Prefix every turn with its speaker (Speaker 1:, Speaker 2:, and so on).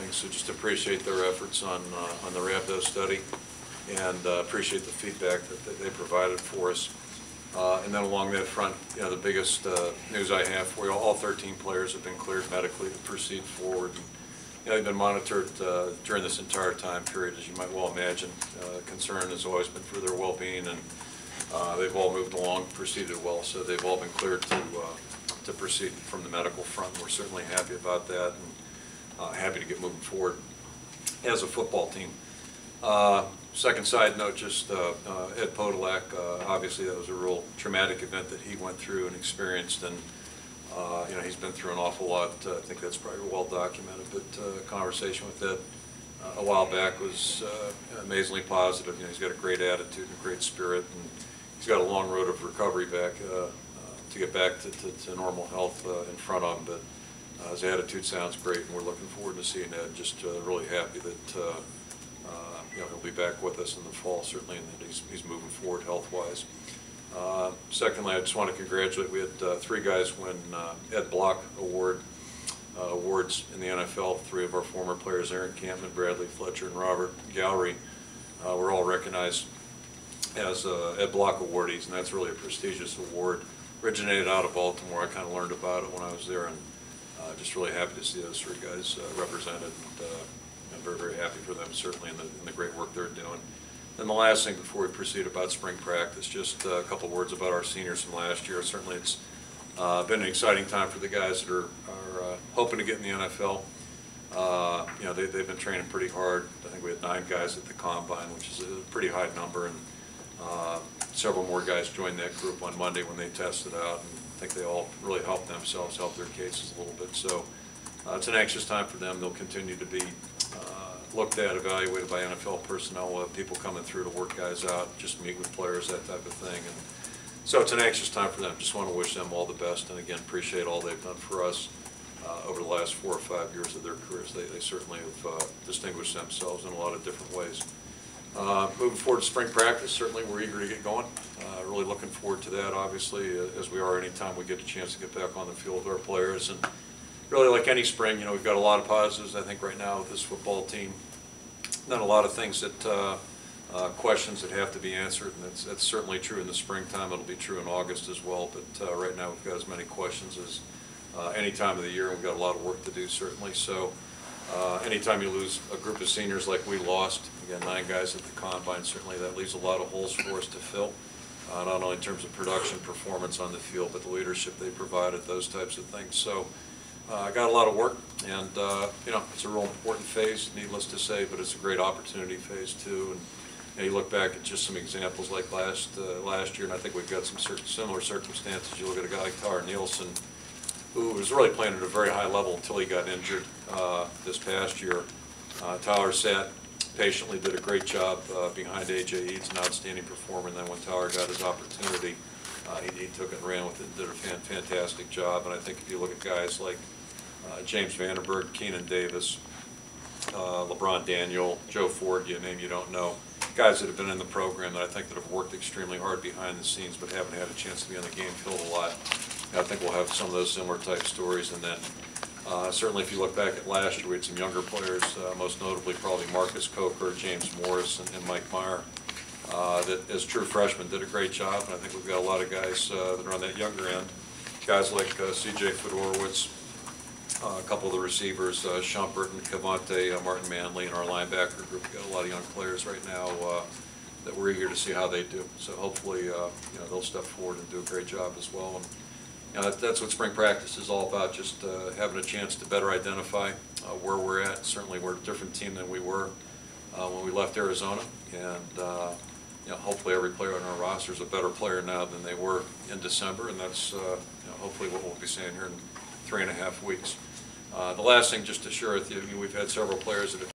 Speaker 1: things. So just appreciate their efforts on the rhabdo study, and appreciate the feedback that they provided for us. And then along that front, the biggest news I have for you, all 13 players have been cleared medically to proceed forward. And, they've been monitored during this entire time period, as you might well imagine. Concern has always been for their well-being, and they've all moved along, proceeded well, so they've all been cleared to proceed from the medical front. We're certainly happy about that, and happy to get moving forward as a football team. Second side note, just Ed Podolak, obviously that was a real traumatic event that he went through and experienced, and he's been through an awful lot. I think that's probably well documented, but conversation with Ed a while back was amazingly positive. He's got a great attitude and a great spirit, and he's got a long road of recovery back to get back to normal health in front of him, but his attitude sounds great, and we're looking forward to seeing Ed. Just really happy that he'll be back with us in the fall, certainly, and that he's moving forward health-wise. Secondly, I just want to congratulate, we had 3 guys win Ed Block awards in the NFL. 3 of our former players, Aaron Campman, Bradley Fletcher, and Robert Gallery, were all recognized as Ed Block awardees, and that's really a prestigious award. Originated out of Baltimore. I kind of learned about it when I was there, and just really happy to see those 3 guys represented. And, I'm very, very happy for them, certainly, in the great work they're doing. And the last thing before we proceed about spring practice, just a couple words about our seniors from last year. Certainly it's been an exciting time for the guys that are hoping to get in the NFL. They've been training pretty hard. I think we had 9 guys at the Combine, which is a pretty high number, and several more guys joined that group on Monday when they tested out, and I think they all really helped themselves, helped their cases a little bit. So it's an anxious time for them. They'll continue to be looked at, evaluated by NFL personnel, people coming through to work guys out, just meet with players, that type of thing. And so it's an anxious time for them. Just want to wish them all the best, and again, appreciate all they've done for us over the last 4 or 5 years of their careers. They certainly have distinguished themselves in a lot of different ways. Moving forward to spring practice, certainly we're eager to get going. Really looking forward to that, obviously, as we are anytime we get a chance to get back on the field with our players. And really, like any spring, we've got a lot of positives, I think, right now with this football team. Not a lot of things that, questions that have to be answered, and that's certainly true in the springtime. It'll be true in August as well, but right now we've got as many questions as any time of the year, and we've got a lot of work to do, certainly. So anytime you lose a group of seniors like we lost, again, 9 guys at the Combine, certainly that leaves a lot of holes for us to fill. Not only in terms of production, performance on the field, but the leadership they provided, those types of things. So I got a lot of work, and it's a real important phase, needless to say, but it's a great opportunity phase too. And you look back at just some examples like last year, and I think we've got some similar circumstances. You look at a guy like Tyler Nielsen, who was really playing at a very high level until he got injured this past year. Tyler sat patiently, did a great job behind A.J. Eads, an outstanding performer, and then when Tyler got his opportunity, he took it and ran with it and did a fantastic job. And I think if you look at guys like James Vanderberg, Keenan Davis, LeBron Daniel, Joe Ford, you name you don't know, guys that have been in the program that I think that have worked extremely hard behind the scenes but haven't had a chance to be on the game field a lot. I think we'll have some of those similar type stories. And then certainly if you look back at last year, we had some younger players, most notably probably Marcus Coker, James Morris, and Mike Meyer, that as true freshmen did a great job. And I think we've got a lot of guys that are on that younger end, guys like C.J. Fedorowicz, a couple of the receivers, Shumpert and Cavante, Martin Manley, and our linebacker group. We've got a lot of young players right now that we're eager to see how they do. So hopefully they'll step forward and do a great job as well. And that's what spring practice is all about, just having a chance to better identify where we're at. Certainly we're a different team than we were when we left Arizona, and hopefully every player on our roster is a better player now than they were in December, and that's hopefully what we'll be seeing here in 3.5 weeks. The last thing, just to share with you, we've had several players that have